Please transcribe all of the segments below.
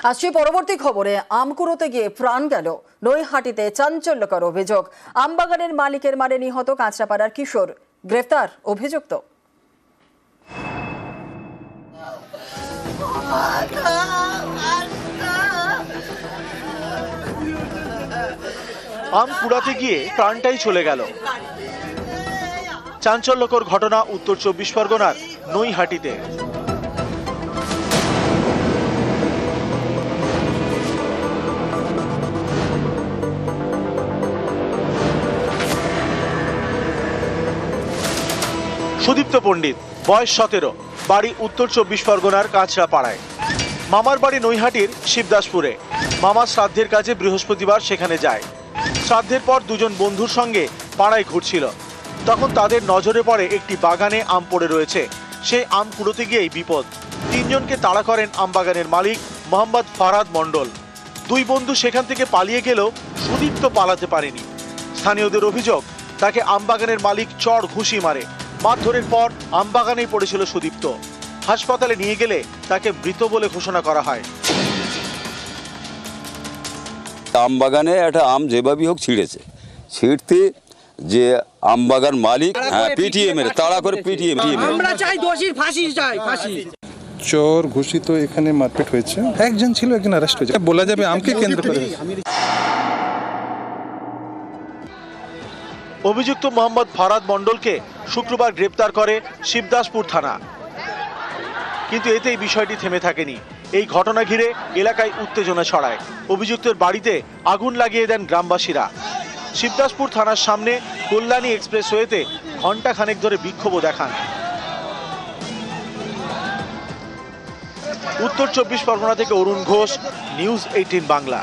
আসছি পরবর্তী খবরে। আম কুড়োতে গিয়ে প্রাণ গেল, নৈহাটিতে চাঞ্চল্যকর অভিযোগ। আমবাগানের মালিকের মারে নিহত কাঁচরাপাড়ার কিশোর, গ্রেফতার অভিযুক্ত। আম কুড়াতে গিয়ে প্রাণটাই চলে গেল। চাঞ্চল্যকর ঘটনা উত্তর 24 পরগনার নৈহাটিতে। সুদীপ্ত পণ্ডিত, বয়স 17, বাড়ি উত্তর 24 পরগনার কাঁচরাপাড়ায়। মামার বাড়ি নৈহাটির শিবদাসপুরে। মামা শ্রাদ্ধের কাজে বৃহস্পতিবার সেখানে যায়। শ্রাদ্ধের পর দুজন বন্ধুর সঙ্গে পাড়ায় ঘুরছিল। তখন তাদের নজরে পড়ে একটি বাগানে আম পড়ে রয়েছে। সেই আম কুড়োতে গিয়েই বিপদ। তিনজনকে তাড়া করেন আমবাগানের মালিক মোহাম্মদ ফারাদ মণ্ডল। দুই বন্ধু সেখান থেকে পালিয়ে গেলেও সুদীপ্ত পালাতে পারেনি। স্থানীয়দের অভিযোগ, তাকে আমবাগানের মালিক চড় ঘুষি মারে। মারধরের পর আমবাগানেই পড়েছিল সুদীপ্ত। হাসপাতালে নিয়ে গেলে তাকে মৃত বলে ঘোষণা করা হয়। আমবাগানে একটা আম যেভাবেই হোক ছিঁড়েছে, ছিঁড়তে যে আমবাগান মালিক পিটিয়ে মেরে তাড়া করে পিটিয়ে। আমরা চাই দোষীর ফাঁসি চাই, ফাঁসি। চোর ঘুষি তো এখানে মারপিট হয়েছে, একজন ছিল, একজন অ্যারেস্ট হয়েছে। বলা যাবে আমকে কেন্দ্র করে। অভিযুক্ত মোহাম্মদ ফারাদ মণ্ডলকে শুক্রবার গ্রেপ্তার করে শিবদাসপুর থানা। কিন্তু এতেই বিষয়টি থেমে থাকেনি। এই ঘটনা ঘিরে এলাকায় উত্তেজনা ছড়ায়। অভিযুক্তের বাড়িতে আগুন লাগিয়ে দেন গ্রামবাসীরা। শিবদাসপুর থানার সামনে কল্যাণী এক্সপ্রেসওয়েতে ঘণ্টা খানেক ধরে বিক্ষোভও দেখান। উত্তর 24 পরগনা থেকে অরুণ ঘোষ, নিউজ 18 বাংলা।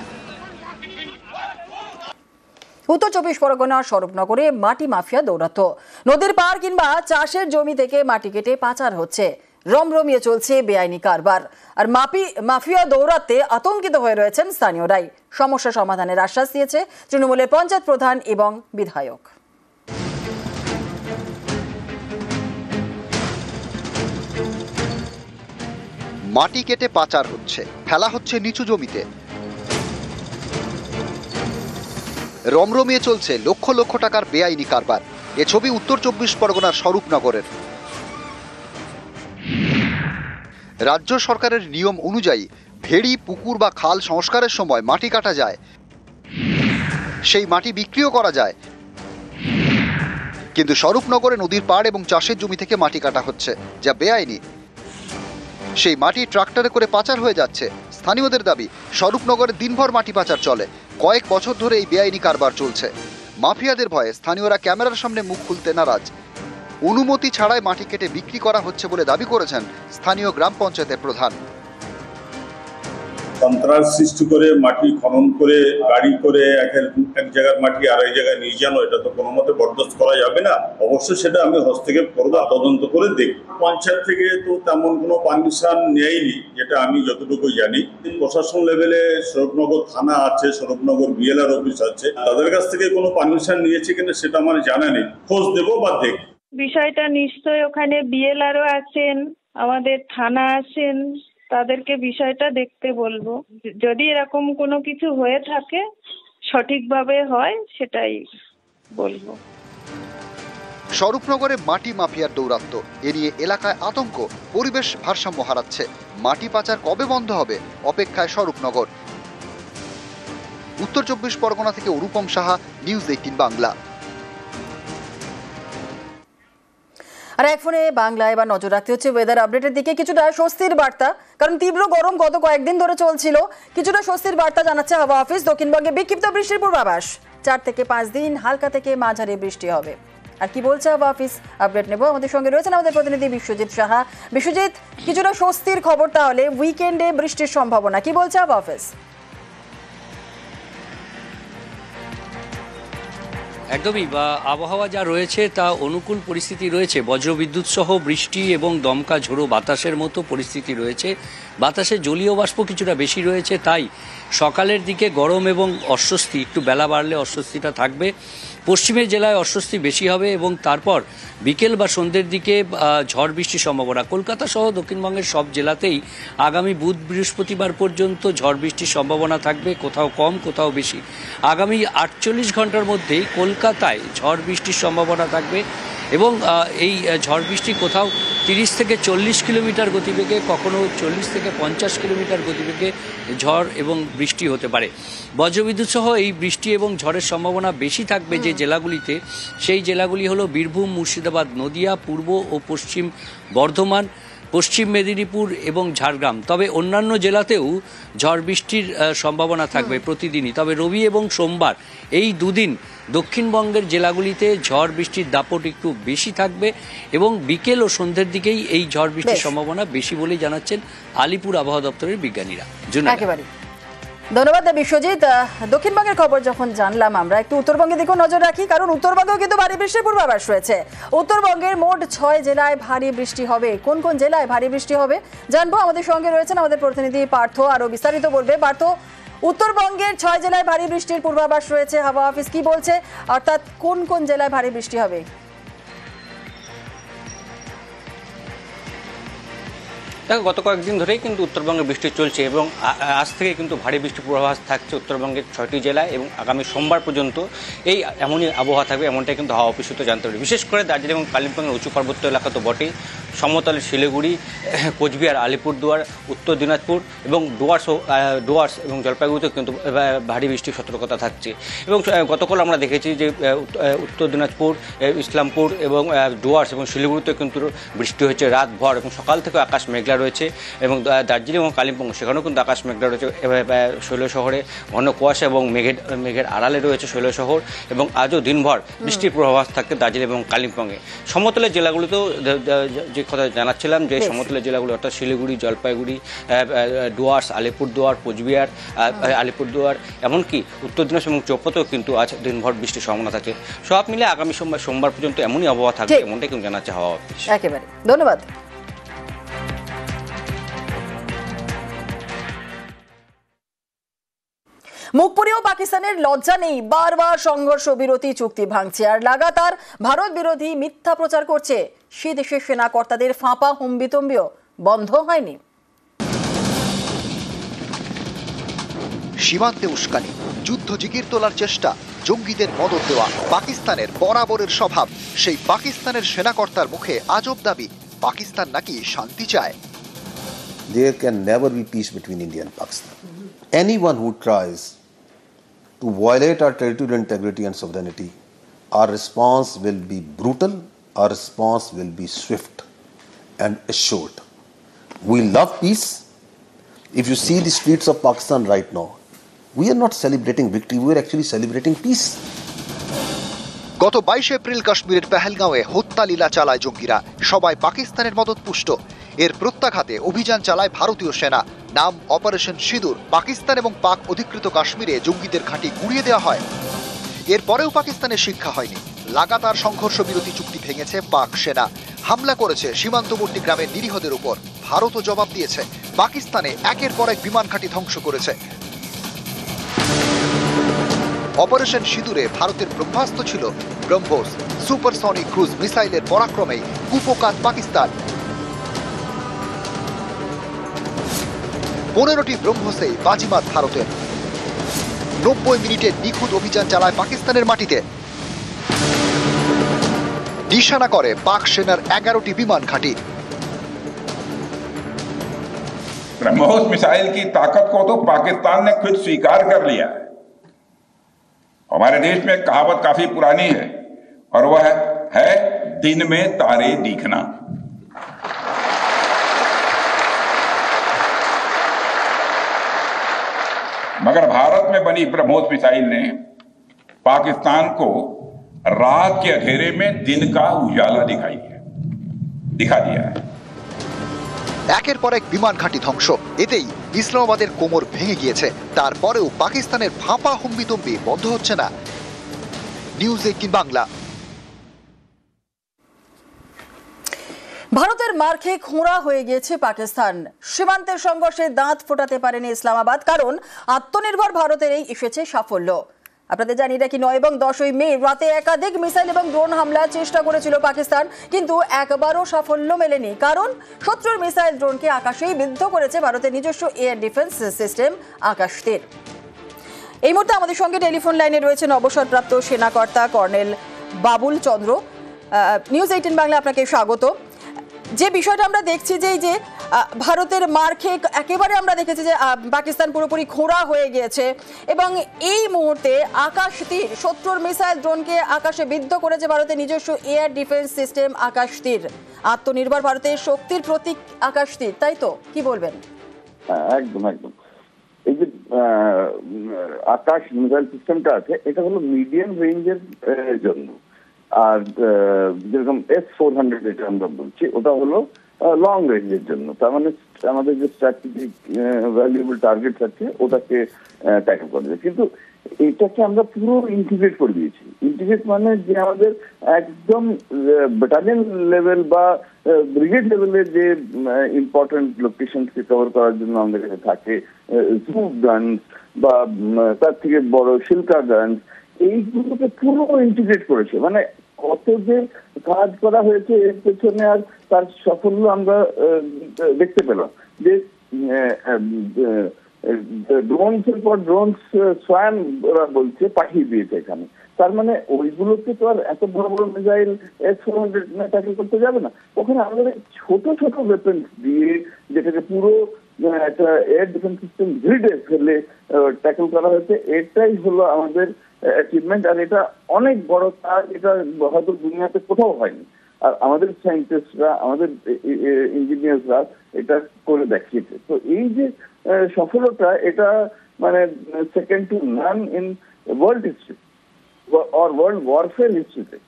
উত্তর 24 পরগনার স্বরূপনগরে মাটি মাফিয়া দৌরাত্ম্য। নদীর পার কিংবা চাষের জমি থেকে মাটি কেটে পাচার হচ্ছে। রমরমিয়ে চলছে বেআইনি কারবার। আর মাফিয়া দৌরাত্ম্যে আতঙ্কিত হয়ে রয়েছেন স্থানীয়রাই। সমস্যা সমাধানের আশ্বাস দিয়েছে তৃণমূলের পঞ্চায়েত প্রধান এবং বিধায়ক। মাটি কেটে পাচার হচ্ছে, ফেলা হচ্ছে নিচু জমিতে। রমরমিয়ে চলছে লক্ষ লক্ষ টাকার বেআইনি কারবার। এ ছবি উত্তর 24 পরগনার স্বরূপনগরের। রাজ্য সরকারের নিয়ম অনুযায়ী ভেড়ি, পুকুর বা খাল সংস্কারের সময় মাটি কাটা যায়, সেই মাটি বিক্রিও করা যায়। কিন্তু স্বরূপনগরে নদীর পাড় এবং চাষের জমি থেকে মাটি কাটা হচ্ছে, যা বেআইনি। সেই মাটি ট্রাক্টরে করে পাচার হয়ে যাচ্ছে। স্থানীয়দের দাবি, স্বরূপনগরে দিনভর মাটি পাচার চলে। কয়েক বছর ধরে এই বেআইনি কারবার চলছে। মাফিয়াদের ভয়ে স্থানীয়রা ক্যামেরার সামনে মুখ খুলতে নারাজ। অনুমতি ছাড়াই মাটি কেটে বিক্রি করা হচ্ছে বলে দাবি করেছেন স্থানীয় গ্রাম পঞ্চায়েতের প্রধান। সন্ত্রাস সৃষ্টি করে মাটি খনন করে গাড়ি করে এক জায়গার মাটি আর এক জায়গায় নিয়ে যানো, এটা তো কোনো মতে বরদাস্ত করা যাবে না। অবশ্যই সেটা আমি হস্তক্ষেপ করবো, তদন্ত করে দেখব। পঞ্চায়েত থেকে তো তেমন কোনো পারমিশন নেয়নি, যেটা আমি যতটুকু জানি। প্রশাসন লেভেলে স্বরূপনগর থানা আছে, স্বরূপনগর বিএলআর অফিস আছে, তাদের কাছ থেকে কোনো পারমিশন নিয়েছে কিনা সেটা আমার জানা নেই। খোঁজ দেবো বা দেখব। বিষয়টা নিশ্চয়ই ওখানে বিএলআরও আছেন, আমাদের থানা আছেন, তাদেরকে বিষয়টা দেখতে বলবো। যদি এরকম কোনো কিছু হয়ে থাকে, সঠিকভাবে হয়, সেটাই বলবো। স্বরূপনগরে মাটি মাফিয়ার দৌরাত্ম্য, এ নিয়ে এলাকায় আতঙ্ক। পরিবেশ ভারসাম্য হারাচ্ছে। মাটি পাচার কবে বন্ধ হবে, অপেক্ষায় স্বরূপনগর। উত্তর 24 পরগনা থেকে অনুপম সাহা, নিউজ 18 বাংলা। আর এক ফোনে বাংলায় এবার নজর রাখতে হচ্ছে ওয়েদার আপডেটের দিকে। কিছুটা স্বস্তির বার্তা, কারণ তীব্র গরম গত কয়েকদিন ধরে চলছিল। কিছুটা স্বস্তির বার্তা জানাচ্ছে হাওয়া অফিস। দক্ষিণবঙ্গে বিক্ষিপ্ত বৃষ্টির পূর্বাভাস। 4 থেকে 5 দিন হালকা থেকে মাঝারি বৃষ্টি হবে। আর কি বলছে হাওয়া অফিস, আপডেট নেব। আমাদের সঙ্গে রয়েছেন আমাদের প্রতিনিধি বিশ্বজিৎ সাহা। বিশ্বজিৎ, কিছুটা স্বস্তির খবর তাহলে, উইকেন্ডে বৃষ্টির সম্ভাবনা, কি বলছে হাওয়া অফিস? একদমই, বা আবহাওয়া যা রয়েছে তা অনুকূল পরিস্থিতি রয়েছে। বজ্রবিদ্যুৎ সহ বৃষ্টি এবং দমকা ঝোড়ো বাতাসের মতো পরিস্থিতি রয়েছে। বাতাসে জলীয় বাষ্প কিছুটা বেশি রয়েছে, তাই সকালের দিকে গরম এবং অস্বস্তি, একটু বেলা বাড়লে অস্বস্তিটা থাকবে। পশ্চিমের জেলায় অস্বস্তি বেশি হবে এবং তারপর বিকেল বা সন্ধ্যের দিকে ঝড় বৃষ্টির সম্ভাবনা। কলকাতা সহ দক্ষিণবঙ্গের সব জেলাতেই আগামী বুধ বৃহস্পতিবার পর্যন্ত ঝড় বৃষ্টির সম্ভাবনা থাকবে, কোথাও কম কোথাও বেশি। আগামী 48 ঘন্টার মধ্যেই কলকাতায় ঝড় বৃষ্টির সম্ভাবনা থাকবে এবং এই ঝড় বৃষ্টি কোথাও 30 থেকে 40 কিলোমিটার গতিবেগে, কখনো 40 থেকে 50 কিলোমিটার গতিবেগে ঝড় এবং বৃষ্টি হতে পারে। বজ্রবিদ্যুৎ সহ এই বৃষ্টি এবং ঝড়ের সম্ভাবনা বেশি থাকবে যে জেলাগুলিতে, সেই জেলাগুলি হলো বীরভূম, মুর্শিদাবাদ, নদিয়া, পূর্ব ও পশ্চিম বর্ধমান, পশ্চিম মেদিনীপুর এবং ঝাড়গ্রাম। তবে অন্যান্য জেলাতেও ঝড় বৃষ্টির সম্ভাবনা থাকবে প্রতিদিনই। তবে রবি এবং সোমবার এই দুদিন দক্ষিণবঙ্গের জেলাগুলিতে ঝড় বৃষ্টির দাপট একটু বেশি থাকবে এবং বিকেল ও সন্ধ্যের দিকেই এই ঝড় বৃষ্টির সম্ভাবনা বেশি বলেই জানাচ্ছেন আলিপুর আবহাওয়া দপ্তরের বিজ্ঞানীরা। একেবারে ধন্যবাদ বিশ্বজিৎ। দক্ষিণবঙ্গের খবর যখন জানলাম, আমরা একটু উত্তরবঙ্গের দিকেও নজর রাখি, কারণ উত্তরবঙ্গেও কিন্তু ভারী বৃষ্টির পূর্বাভাস রয়েছে। উত্তরবঙ্গের মোট 6 জেলায় ভারী বৃষ্টি হবে। কোন কোন জেলায় ভারী বৃষ্টি হবে জানবো। আমাদের সঙ্গে রয়েছেন আমাদের প্রতিনিধি পার্থ, আরো বিস্তারিত বলবে। পার্থ, উত্তরবঙ্গের 6 জেলায় ভারী বৃষ্টির পূর্বাভাস রয়েছে, হাওয়া অফিস কি বলছে, অর্থাৎ কোন কোন জেলায় ভারী বৃষ্টি হবে? দেখো, গত কয়েকদিন ধরেই কিন্তু উত্তরবঙ্গে বৃষ্টি চলছে এবং আজ থেকে কিন্তু ভারী বৃষ্টির পূর্বাভাস থাকছে উত্তরবঙ্গের 6টি জেলায় এবং আগামী সোমবার পর্যন্ত এই এমনই আবহাওয়া থাকবে, এমনটাই কিন্তু হাওয়া অফিস সূত্রে জানতে পারি। বিশেষ করে দার্জিলিং এবং কালিম্পংয়ের উঁচু পার্বত্য এলাকা তো বটেই, সমতলের শিলিগুড়ি, কোচবিহার, আলিপুরদুয়ার, উত্তর দিনাজপুর এবং ডুয়ার্স এবং জলপাইগুড়িতেও কিন্তু ভারী বৃষ্টির সতর্কতা থাকছে। এবং গতকাল আমরা দেখেছি যে উত্তর দিনাজপুর, ইসলামপুর এবং ডুয়ার্স এবং শিলিগুড়িতেও কিন্তু বৃষ্টি হয়েছে রাতভর এবং সকাল থেকে আকাশ মেঘলা রয়েছে। এবং দার্জিলিং এবং কালিম্পং সেখানেও কিন্তু আকাশ মেঘলা রয়েছে। শৈলশহরে ঘন কুয়াশা এবং মেঘের আড়ালে রয়েছে শৈলশহর এবং আজও দিনভর বৃষ্টির পূর্বাভাস থাকবে দার্জিলিং এবং কালিম্পংয়ে। সমতলের জেলাগুলিতেও যে কথা জানাচ্ছিলাম, যে সমতলের জেলাগুলো অর্থাৎ শিলিগুড়ি, জলপাইগুড়ি, ডুয়ার্স, আলিপুরদুয়ার, কোচবিহার, আলিপুরদুয়ার, এমনকি উত্তর দিনাজপুর এবং চৌপতেও কিন্তু আজ দিনভর বৃষ্টির সম্ভাবনা থাকে। সব মিলে আগামী সোমবার পর্যন্ত এমনই আবহাওয়া থাকবে, এমনটাই কিন্তু জানাচ্ছে হাওয়া অফিস। একেবারে ধন্যবাদ। মুখ পুড়িয়েও পাকিস্তানের লজ্জা নেই, বারবার সংঘর্ষ বিরতি চুক্তি ভাঙছে আর লাগাতার ভারত বিরোধী মিথ্যা প্রচার করছে। সে দেশের সেনা কর্তাদের ফাঁপা হুম্বিতম্বিও বন্ধ হয়নি। সীমান্তে উস্কানি, যুদ্ধ জিগির তোলার চেষ্টা, জঙ্গিদের মদত দেওয়া পাকিস্তানের বরাবরের স্বভাব। সেই পাকিস্তানের সেনাকর্তার মুখে আজব দাবি, পাকিস্তান নাকি শান্তি চায়। There can never be peace between India and Pakistan. Anyone who tries to violate our territorial integrity and sovereignty, our response will be brutal, our response will be swift and assured. We love peace. If you see the streets of Pakistan right now, we are not celebrating victory, we are actually celebrating peace. গত 22 April কাশ্মীরের পেহেলগাঁওয়ে হত্যা লীলা চালায় জঙ্গিরা, সবাই পাকিস্তানের মদতপুষ্ট। এর প্রত্যাঘাতে অভিযান চালায় ভারতীয় সেনা, নাম অপারেশন সিঁদুর। পাকিস্তান এবং পাক অধিকৃত কাশ্মীরে জঙ্গিদের ঘাঁটি গুঁড়িয়ে দেওয়া হয়। এরপরেও পাকিস্তানের শিক্ষা হয়নি, লাগাতার সংঘর্ষ বিরতি চুক্তি ভেঙেছে পাক সেনা, হামলা করেছে সীমান্তবর্তী গ্রামের নিরীহদের উপর। ভারতও জবাব দিয়েছে, পাকিস্তানে একের পর এক বিমান ঘাঁটি ধ্বংস করেছে। অপারেশন সিঁদুরে ভারতের ব্রহ্মাস্ত্র ছিল ব্রহ্মোস, সুপারসনিক ক্রুজ মিসাইলের পরাক্রমেই কুপোকাত পাকিস্তান। 15টি ব্রহ্মোসেই বাজিমাত ভারতের। 90 মিনিটে নিখুঁত অভিযান চালায় পাকিস্তানের মাটিতে। নিশানা করে পাক সেনার 11টি বিমান ঘাঁটি। ब्रह्मोस मिसाइल की ताकत को तो पाकिस्तान ने खुद स्वीकार कर लिया है। हमारे देश में एक कहावत काफी पुरानी है और वह है दिन में तारे दिखना। मगर भारत में बनी ब्रह्मोस मिसाइल ने पाकिस्तान को रात के अंधेरे में दिन का उजाला दिखा दिया है। একের পর এক বিমান ঘাঁটি ধ্বংস, এতেই ইসলামাবাদের কোমর ভেঙে গিয়েছে। তারপরেও পাকিস্তানের ফাঁপা হুম্বিতম্বি বন্ধ হচ্ছে না। নিউজ 18 বাংলা। ভারতের মার খেয়ে খোঁড়া হয়ে গিয়েছে পাকিস্তান। সীমান্তের সংঘর্ষে দাঁত ফোটাতে পারেনি ইসলামাবাদ, কারণ আত্মনির্ভর ভারতের এই এসেছে সাফল্য। আপনাদের জানি নাকি 9 এবং 10 মে রাতে একাধিক মিসাইল এবং ড্রোন হামলার চেষ্টা করেছিল পাকিস্তান, কিন্তু একবারও সাফল্য মেলেনি, কারণ শত্রুর মিসাইল ড্রোনকে আকাশেই বিদ্ধ করেছে ভারতের নিজস্ব এয়ার ডিফেন্স সিস্টেম আকাশ তীর। এই মুহূর্তে আমাদের সঙ্গে টেলিফোন লাইনে রয়েছেন অবসরপ্রাপ্ত সেনাকর্তা কর্নেল বাবুল চন্দ্র। নিউজ 18 বাংলা আপনাকে স্বাগত। যে বিষয়টা আমরা দেখছি যে ভারতের মার খেয়ে একেবারে আমরা দেখেছি যে পাকিস্তান পুরোপুরি খোঁড়া হয়ে গিয়েছে এবং এই মুহূর্তে আকাশ তীর শত্রুর মিসাইল ড্রোনকে আকাশে বিদ্ধ করেছে ভারতের নিজস্ব এয়ার ডিফেন্স সিস্টেম আকাশ তীর। আত্মনির্ভর ভারতের শক্তির প্রতীক আকাশ তীর, তাই তো? কি বলবেন? একদম একদম। এই যে আকাশ মিসাইল সিস্টেমটা আছে, এটা হলো মিডিয়াম রেঞ্জের জন্য, আর যেরকম S-400 যেটা আমরা বলছি ওটা হলো লং রেঞ্জের জন্য। তার মানে আমাদের যে স্ট্র্যাটেজিক ভ্যালুয়েবল টার্গেট আছে ওটাকে ট্যাকল করে দেয়। কিন্তু এটাকে আমরা পুরো ইন্টিগ্রেট করে দিয়েছি। ইন্টিগ্রেট মানে যে আমাদের একদম ব্যাটালিয়ন লেভেল বা ব্রিগেড লেভেলের যে ইম্পর্টেন্ট লোকেশনকে কভার করার জন্য আমাদের কাছে থাকে জুম গানস বা তার থেকে বড় শিল্কা গানস, এইগুলোকে পুরো ইন্টিগ্রেট করেছে। মানে কত যে কাজ করা হয়েছে এর পেছনে, আর তার সাফল্য আমরা দেখতে পেলাম যে ড্রোনস এর পর ড্রোনস সোয়ান ওরা বলছে পাঠিয়ে দিয়েছে এখানে। তার মানে ওইগুলোকে তো আর এত বড় বড় মিসাইল S-400 ট্যাকল করতে যাবে না। ওখানে আমাদের ছোট ছোট ওয়েপন্স দিয়ে যেটাকে পুরো একটা এয়ার ডিফেন্স সিস্টেম গ্রিডে ফেলে ট্যাকল করা হয়েছে। এটাই হলো আমাদের অ্যাচিভমেন্ট, আর এটা অনেক বড় কাজ। এটা হয়তো দুনিয়াতে কোথাও হয়নি, আর আমাদের সায়েন্টিস্টরা, আমাদের ইঞ্জিনিয়ার্সরা এটা করে দেখিয়েছে। তো এই যে সফলতা, এটা মানে second to none in world history or world warfare হিস্ট্রিতে।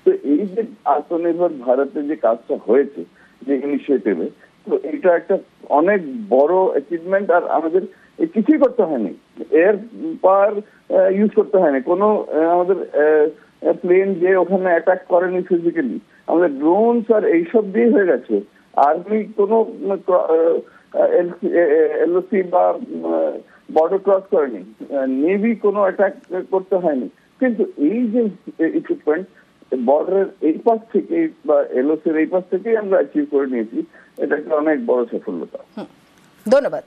তো এই যে আত্মনির্ভর ভারতের যে কাজটা হয়েছে যে ইনিশিয়েটিভে, তো এটা একটা অনেক বড় অ্যাচিভমেন্ট। আর আমাদের কিছুই করতে হয়নি, এয়ার পাওয়ার ইউজ করতে হয়নি, কোনো আমাদের প্লেন যে ওখানে অ্যাটাক করেনি ফিজিক্যালি, আমাদের ড্রোনস আর এইসব দিয়ে হয়ে গেছে। আর্মি কোনো LOC বা বর্ডার ক্রস করেনি, নেভি কোনো অ্যাটাক করতে হয়নি। কিন্তু এই যে ইকুইপমেন্ট বর্ডারের এই পাশ থেকে বা LOC এর এই পাশ থেকেই আমরা অ্যাচিভ করে নিয়েছি, এটা একটা অনেক বড় সফলতা। ধন্যবাদ।